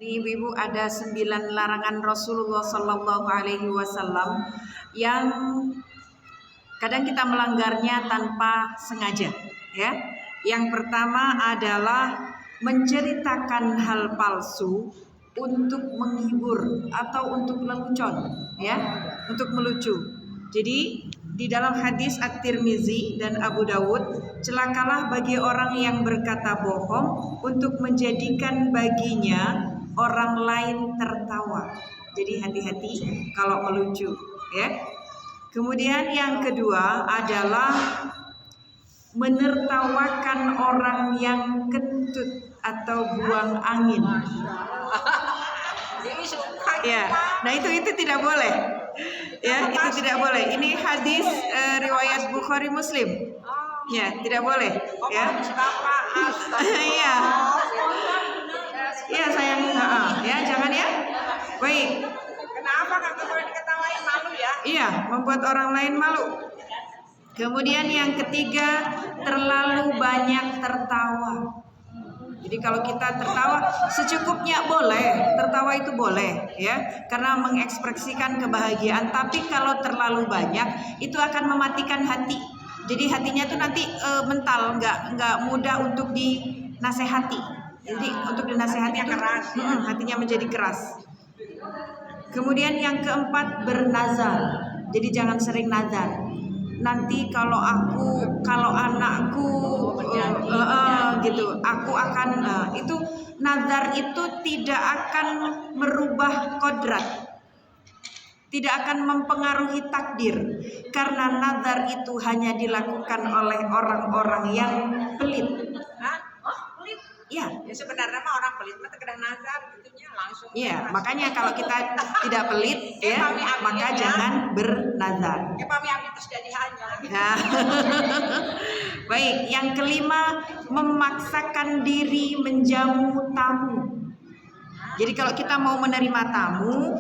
Ibu-ibu, ada 9 larangan Rasulullah Sallallahu Alaihi Wasallam yang kadang kita melanggarnya tanpa sengaja, ya. Yang pertama adalah menceritakan hal palsu untuk menghibur atau untuk lelucon, ya, untuk melucu. Jadi di dalam hadis At-Tirmizi dan Abu Dawud, celakalah bagi orang yang berkata bohong untuk menjadikan baginya orang lain tertawa. Jadi hati-hati kalau melucu, ya. Kemudian yang kedua adalah menertawakan orang yang kentut atau buang angin. Ya, nah itu tidak boleh. Ya, itu tidak boleh. Ini hadis riwayat Bukhari Muslim. Ya, tidak boleh. Ya. Iya. Iya sayang. Ya, jangan ya. Baik. Kenapa kagak boleh diketawain, malu ya? Iya, membuat orang lain malu. Kemudian yang ketiga, terlalu banyak tertawa. Jadi kalau kita tertawa secukupnya boleh, tertawa itu boleh, ya, karena mengekspresikan kebahagiaan. Tapi kalau terlalu banyak, itu akan mematikan hati. Jadi hatinya tuh nanti mental, nggak mudah untuk dinasehati. Jadi untuk dinasehati keras, hatinya menjadi keras. Kemudian yang keempat, bernazar. Jadi jangan sering nazar. Nanti kalau anakku gitu, aku akan itu nazar itu tidak akan merubah kodrat, tidak akan mempengaruhi takdir, karena nazar itu hanya dilakukan oleh orang-orang yang pelit. Pelit? Ya. Ya sebenarnya mah orang pelit mah kena nazar gitunya langsung. Iya, makanya kalau kita tidak pelit, ya, maka jangan bernazar. Kami ambil terus jadi hanya. Nah. Baik, yang kelima, memaksakan diri menjamu tamu. Jadi kalau kita mau menerima tamu,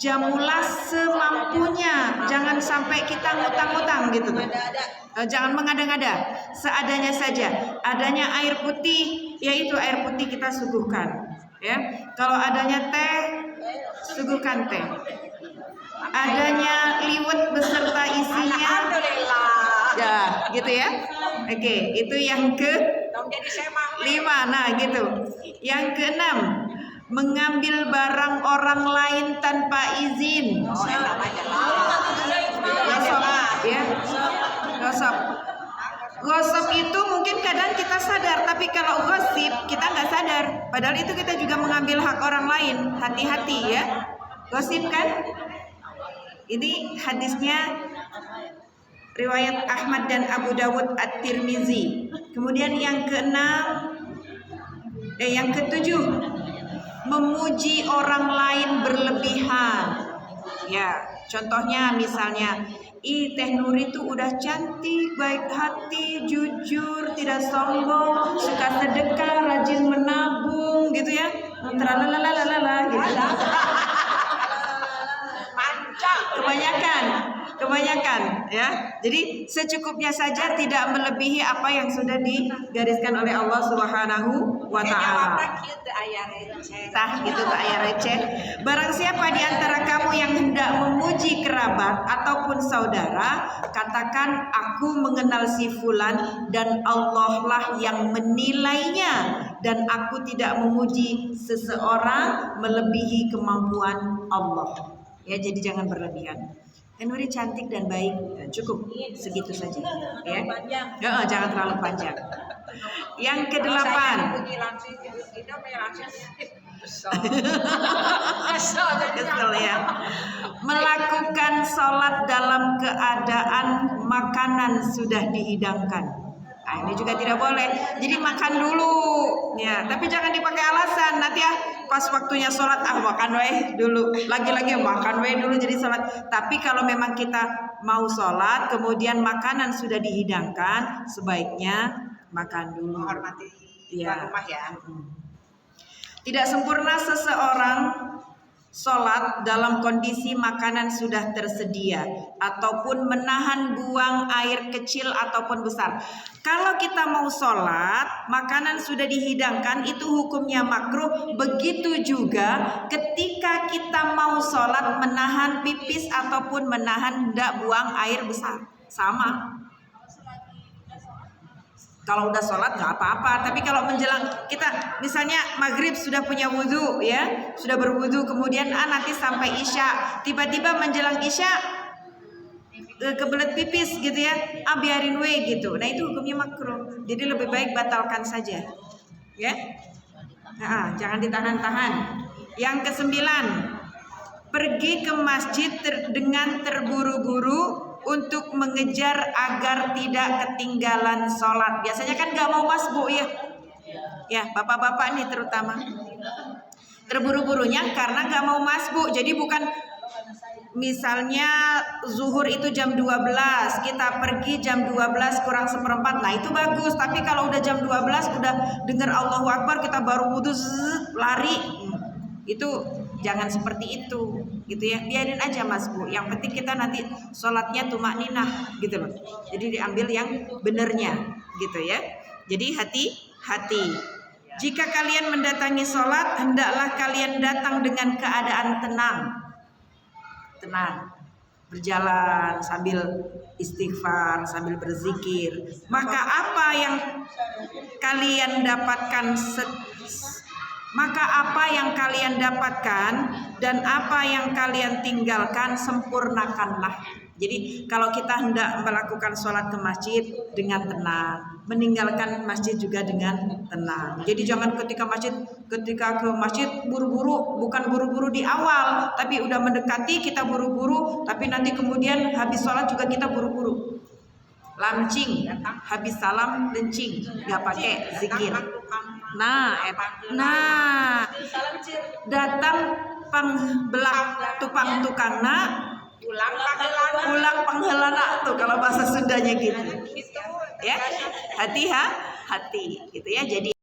jamulah semampunya, jangan sampai kita ngutang-ngutang gitu. Jangan mengada-ngada, seadanya saja. Adanya air putih, yaitu air putih kita suguhkan, ya. Kalau adanya teh, suguhkan teh. Adanya liwet beserta isinya, ya, gitu ya. Oke, itu yang ke-5. Nah, gitu. Yang ke-6, mengambil barang orang lain tanpa izin. Gosip itu mungkin kadang kita sadar, tapi kalau gosip kita nggak sadar. Padahal itu kita juga mengambil hak orang lain. Hati-hati ya. Gosip kan? Ini hadisnya riwayat Ahmad dan Abu Dawud At-Tirmizi. Kemudian yang yang ketujuh, memuji orang lain berlebihan. Ya, contohnya misalnya, Teh Nuri itu udah cantik, baik hati, jujur, tidak sombong, suka sedekah, rajin menabung, gitu ya. Tralalalala gitu. Kebanyakan ya. Jadi secukupnya saja, tidak melebihi apa yang sudah digariskan oleh Allah Subhanahu wa taala. Tah gitu tak aya receh. Barang siapa di antara kamu yang hendak memuji kerabat ataupun saudara, katakan aku mengenal si fulan dan Allah lah yang menilainya, dan aku tidak memuji seseorang melebihi kemampuan Allah. Ya, jadi jangan berlebihan. Nuri cantik dan baik, cukup segitu saja, ya. Jangan terlalu panjang. Yang ke-8, kesel ya. Melakukan sholat dalam keadaan makanan sudah dihidangkan. Nah, ini juga tidak boleh. Jadi makan dulu, ya. Tapi jangan dipakai alasan. Nanti pas waktunya sholat makan we dulu. Lagi-lagi makan we dulu jadi sholat. Tapi kalau memang kita mau sholat, kemudian makanan sudah dihidangkan, sebaiknya makan dulu. Hormati tuan rumah ya. Tidak sempurna seseorang sholat dalam kondisi makanan sudah tersedia ataupun menahan buang air kecil ataupun besar. Kalau kita mau sholat, makanan sudah dihidangkan, itu hukumnya makruh. Begitu juga ketika kita mau sholat menahan pipis ataupun menahan hendak buang air besar, sama. Kalau udah sholat nggak apa-apa, tapi kalau menjelang kita misalnya maghrib sudah punya wudhu ya, sudah berwudhu, kemudian nanti sampai isya, tiba-tiba menjelang isya kebelet pipis gitu ya, biarin we gitu. Nah itu hukumnya makruh. Jadi lebih baik batalkan saja, ya. Jangan ditahan-tahan. Yang ke-9, pergi ke masjid dengan terburu-buru untuk mengejar agar tidak ketinggalan sholat. Biasanya kan gak mau masbuk ya bapak-bapak nih terutama. Terburu-burunya karena gak mau masbuk. Jadi bukan misalnya zuhur itu jam 12, kita pergi jam 12 kurang seperempat. Nah itu bagus. Tapi kalau udah jam 12 udah dengar Allahu Akbar, kita baru wudhu lari, itu jangan seperti itu gitu ya. Biarin aja masbuk. Yang penting kita nanti sholatnya tumakninah gitu loh. Jadi diambil yang benernya gitu ya. Jadi hati-hati. Jika kalian mendatangi sholat, hendaklah kalian datang dengan keadaan tenang. Berjalan sambil istighfar, sambil berzikir. Maka apa yang kalian dapatkan dan apa yang kalian tinggalkan sempurnakanlah. Jadi kalau kita hendak melakukan sholat ke masjid dengan tenang, meninggalkan masjid juga dengan tenang. Jadi jangan ketika ke masjid buru-buru, bukan buru-buru di awal, tapi udah mendekati kita buru-buru, tapi nanti kemudian habis sholat juga kita buru-buru. Lamcing, habis salam lencing, nggak pakai zikir. Datang pangbelak tupang tukangna, pulang panghelana tuh kalau bahasa Sundanya gitu. Ya, hati-hati gitu ya. Jadi